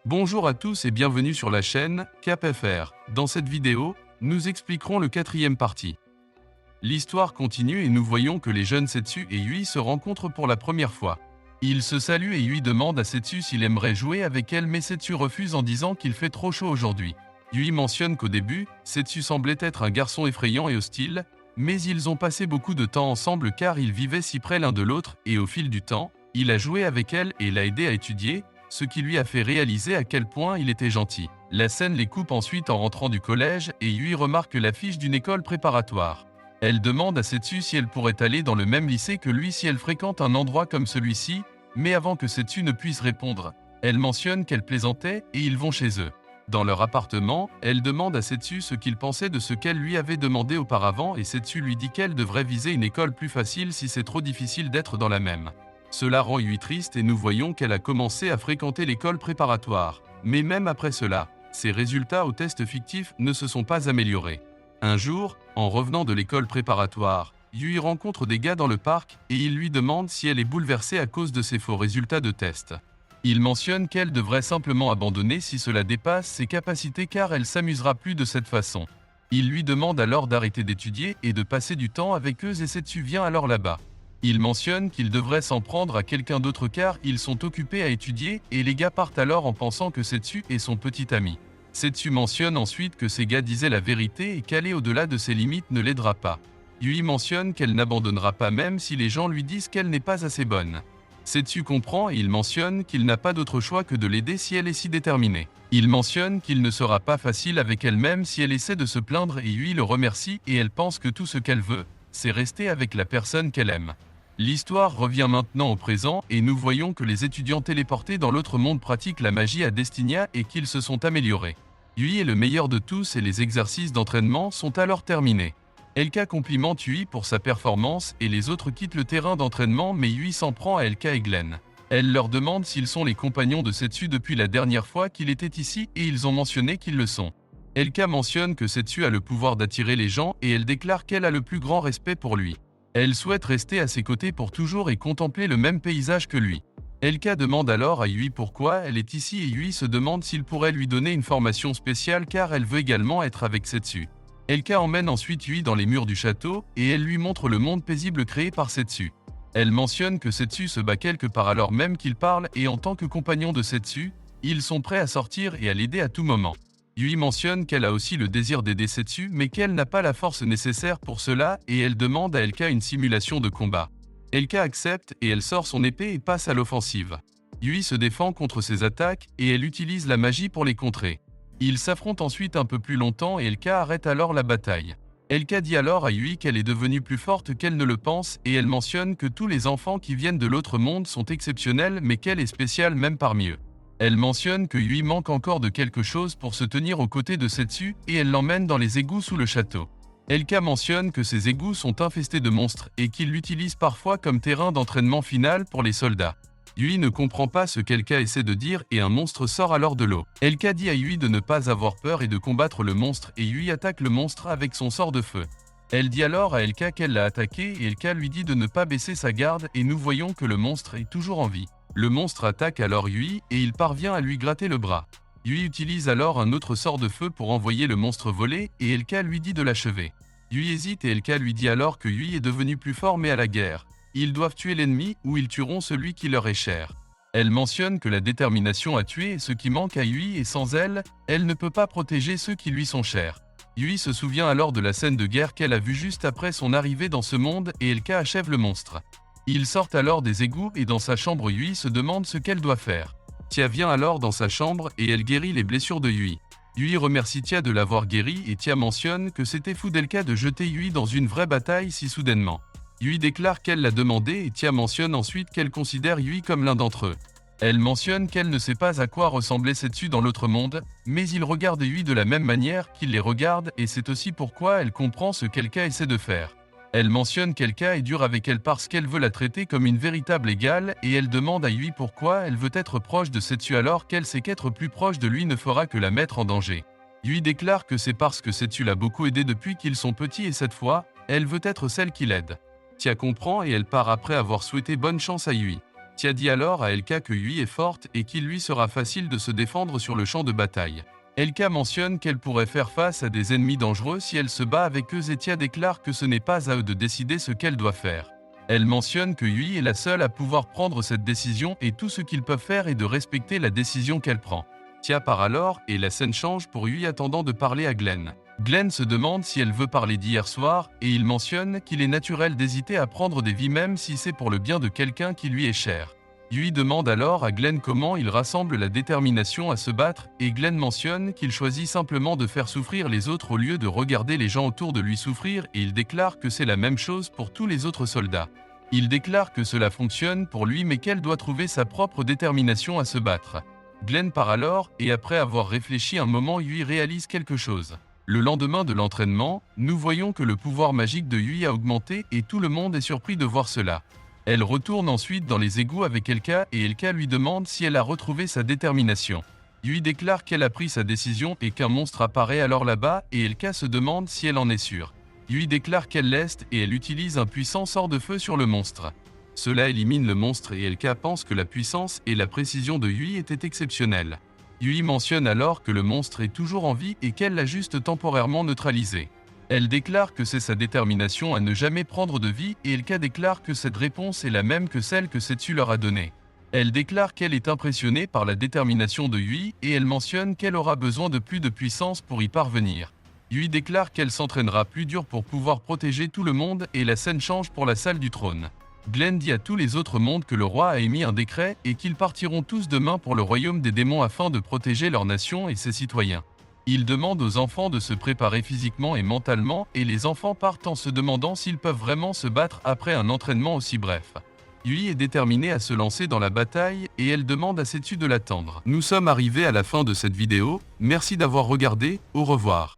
Bonjour à tous et bienvenue sur la chaîne CapFR. Dans cette vidéo, nous expliquerons le quatrième partie. L'histoire continue et nous voyons que les jeunes Setsu et Yui se rencontrent pour la première fois. Ils se saluent et Yui demande à Setsu s'il aimerait jouer avec elle, mais Setsu refuse en disant qu'il fait trop chaud aujourd'hui. Yui mentionne qu'au début, Setsu semblait être un garçon effrayant et hostile, mais ils ont passé beaucoup de temps ensemble car ils vivaient si près l'un de l'autre et au fil du temps, il a joué avec elle et l'a aidé à étudier, ce qui lui a fait réaliser à quel point il était gentil. La scène les coupe ensuite en rentrant du collège et Yui remarque l'affiche d'une école préparatoire. Elle demande à Setsu si elle pourrait aller dans le même lycée que lui si elle fréquente un endroit comme celui-ci, mais avant que Setsu ne puisse répondre, elle mentionne qu'elle plaisantait et ils vont chez eux. Dans leur appartement, elle demande à Setsu ce qu'il pensait de ce qu'elle lui avait demandé auparavant et Setsu lui dit qu'elle devrait viser une école plus facile si c'est trop difficile d'être dans la même. Cela rend Yui triste et nous voyons qu'elle a commencé à fréquenter l'école préparatoire. Mais même après cela, ses résultats au test fictif ne se sont pas améliorés. Un jour, en revenant de l'école préparatoire, Yui rencontre des gars dans le parc et il lui demande si elle est bouleversée à cause de ses faux résultats de test. Il mentionne qu'elle devrait simplement abandonner si cela dépasse ses capacités car elle s'amusera plus de cette façon. Il lui demande alors d'arrêter d'étudier et de passer du temps avec eux et Setsu vient alors là-bas. Il mentionne qu'il devrait s'en prendre à quelqu'un d'autre car ils sont occupés à étudier et les gars partent alors en pensant que Setsu est son petit ami. Setsu mentionne ensuite que ces gars disaient la vérité et qu'aller au-delà de ses limites ne l'aidera pas. Yui mentionne qu'elle n'abandonnera pas même si les gens lui disent qu'elle n'est pas assez bonne. Setsu comprend et il mentionne qu'il n'a pas d'autre choix que de l'aider si elle est si déterminée. Il mentionne qu'il ne sera pas facile avec elle-même si elle essaie de se plaindre et Yui le remercie et elle pense que tout ce qu'elle veut, c'est rester avec la personne qu'elle aime. L'histoire revient maintenant au présent et nous voyons que les étudiants téléportés dans l'autre monde pratiquent la magie à Destinia et qu'ils se sont améliorés. Yui est le meilleur de tous et les exercices d'entraînement sont alors terminés. LK complimente Yui pour sa performance et les autres quittent le terrain d'entraînement mais Yui s'en prend à LK et Glenn. Elle leur demande s'ils sont les compagnons de Setsu depuis la dernière fois qu'il était ici et ils ont mentionné qu'ils le sont. LK mentionne que Setsu a le pouvoir d'attirer les gens et elle déclare qu'elle a le plus grand respect pour lui. Elle souhaite rester à ses côtés pour toujours et contempler le même paysage que lui. LK demande alors à Yui pourquoi elle est ici et Yui se demande s'il pourrait lui donner une formation spéciale car elle veut également être avec Setsu. LK emmène ensuite Yui dans les murs du château et elle lui montre le monde paisible créé par Setsu. Elle mentionne que Setsu se bat quelque part alors même qu'il parle et en tant que compagnon de Setsu, ils sont prêts à sortir et à l'aider à tout moment. Yui mentionne qu'elle a aussi le désir d'aider Setsu mais qu'elle n'a pas la force nécessaire pour cela et elle demande à LK une simulation de combat. LK accepte et elle sort son épée et passe à l'offensive. Yui se défend contre ses attaques et elle utilise la magie pour les contrer. Ils s'affrontent ensuite un peu plus longtemps et LK arrête alors la bataille. LK dit alors à Yui qu'elle est devenue plus forte qu'elle ne le pense et elle mentionne que tous les enfants qui viennent de l'autre monde sont exceptionnels mais qu'elle est spéciale même parmi eux. Elle mentionne que Yui manque encore de quelque chose pour se tenir aux côtés de Setsu et elle l'emmène dans les égouts sous le château. LK mentionne que ces égouts sont infestés de monstres et qu'ils l'utilisent parfois comme terrain d'entraînement final pour les soldats. Yui ne comprend pas ce qu'LK essaie de dire et un monstre sort alors de l'eau. LK dit à Yui de ne pas avoir peur et de combattre le monstre et Yui attaque le monstre avec son sort de feu. Elle dit alors à LK qu'elle l'a attaqué et LK lui dit de ne pas baisser sa garde et nous voyons que le monstre est toujours en vie. Le monstre attaque alors Yui et il parvient à lui gratter le bras. Yui utilise alors un autre sort de feu pour envoyer le monstre voler et LK lui dit de l'achever. Yui hésite et LK lui dit alors que Yui est devenu plus fort mais à la guerre. Ils doivent tuer l'ennemi ou ils tueront celui qui leur est cher. Elle mentionne que la détermination à tuer est ce qui manque à Yui et sans elle, elle ne peut pas protéger ceux qui lui sont chers. Yui se souvient alors de la scène de guerre qu'elle a vue juste après son arrivée dans ce monde et LK achève le monstre. Ils sortent alors des égouts et dans sa chambre Yui se demande ce qu'elle doit faire. Tia vient alors dans sa chambre et elle guérit les blessures de Yui. Yui remercie Tia de l'avoir guéri et Tia mentionne que c'était fou d'LK de jeter Yui dans une vraie bataille si soudainement. Yui déclare qu'elle l'a demandé et Tia mentionne ensuite qu'elle considère Yui comme l'un d'entre eux. Elle mentionne qu'elle ne sait pas à quoi ressemblait Setsu dans l'autre monde, mais il regarde Yui de la même manière qu'il les regarde et c'est aussi pourquoi elle comprend ce qu'LK essaie de faire. Elle mentionne qu'LK est dure avec elle parce qu'elle veut la traiter comme une véritable égale et elle demande à Yui pourquoi elle veut être proche de Setsu alors qu'elle sait qu'être plus proche de lui ne fera que la mettre en danger. Yui déclare que c'est parce que Setsu l'a beaucoup aidé depuis qu'ils sont petits et cette fois, elle veut être celle qui l'aide. Tia comprend et elle part après avoir souhaité bonne chance à Yui. Tia dit alors à Elka que Yui est forte et qu'il lui sera facile de se défendre sur le champ de bataille. Elka mentionne qu'elle pourrait faire face à des ennemis dangereux si elle se bat avec eux et Tia déclare que ce n'est pas à eux de décider ce qu'elle doit faire. Elle mentionne que Yui est la seule à pouvoir prendre cette décision et tout ce qu'ils peuvent faire est de respecter la décision qu'elle prend. Tia part alors et la scène change pour Yui attendant de parler à Glenn. Glenn se demande si elle veut parler d'hier soir et il mentionne qu'il est naturel d'hésiter à prendre des vies même si c'est pour le bien de quelqu'un qui lui est cher. Yui demande alors à Glenn comment il rassemble la détermination à se battre et Glenn mentionne qu'il choisit simplement de faire souffrir les autres au lieu de regarder les gens autour de lui souffrir et il déclare que c'est la même chose pour tous les autres soldats. Il déclare que cela fonctionne pour lui mais qu'elle doit trouver sa propre détermination à se battre. Glenn part alors et après avoir réfléchi un moment Yui réalise quelque chose. Le lendemain de l'entraînement, nous voyons que le pouvoir magique de Yui a augmenté et tout le monde est surpris de voir cela. Elle retourne ensuite dans les égouts avec Elka et Elka lui demande si elle a retrouvé sa détermination. Yui déclare qu'elle a pris sa décision et qu'un monstre apparaît alors là-bas et Elka se demande si elle en est sûre. Yui déclare qu'elle l'est et elle utilise un puissant sort de feu sur le monstre. Cela élimine le monstre et Elka pense que la puissance et la précision de Yui étaient exceptionnelles. Yui mentionne alors que le monstre est toujours en vie et qu'elle l'a juste temporairement neutralisé. Elle déclare que c'est sa détermination à ne jamais prendre de vie et Elka déclare que cette réponse est la même que celle que Setsu leur a donnée. Elle déclare qu'elle est impressionnée par la détermination de Yui et elle mentionne qu'elle aura besoin de plus de puissance pour y parvenir. Yui déclare qu'elle s'entraînera plus dur pour pouvoir protéger tout le monde et la scène change pour la salle du trône. Glenn dit à tous les autres mondes que le roi a émis un décret et qu'ils partiront tous demain pour le royaume des démons afin de protéger leur nation et ses citoyens. Il demande aux enfants de se préparer physiquement et mentalement et les enfants partent en se demandant s'ils peuvent vraiment se battre après un entraînement aussi bref. Yui est déterminée à se lancer dans la bataille et elle demande à Setsu de l'attendre. Nous sommes arrivés à la fin de cette vidéo, merci d'avoir regardé, au revoir.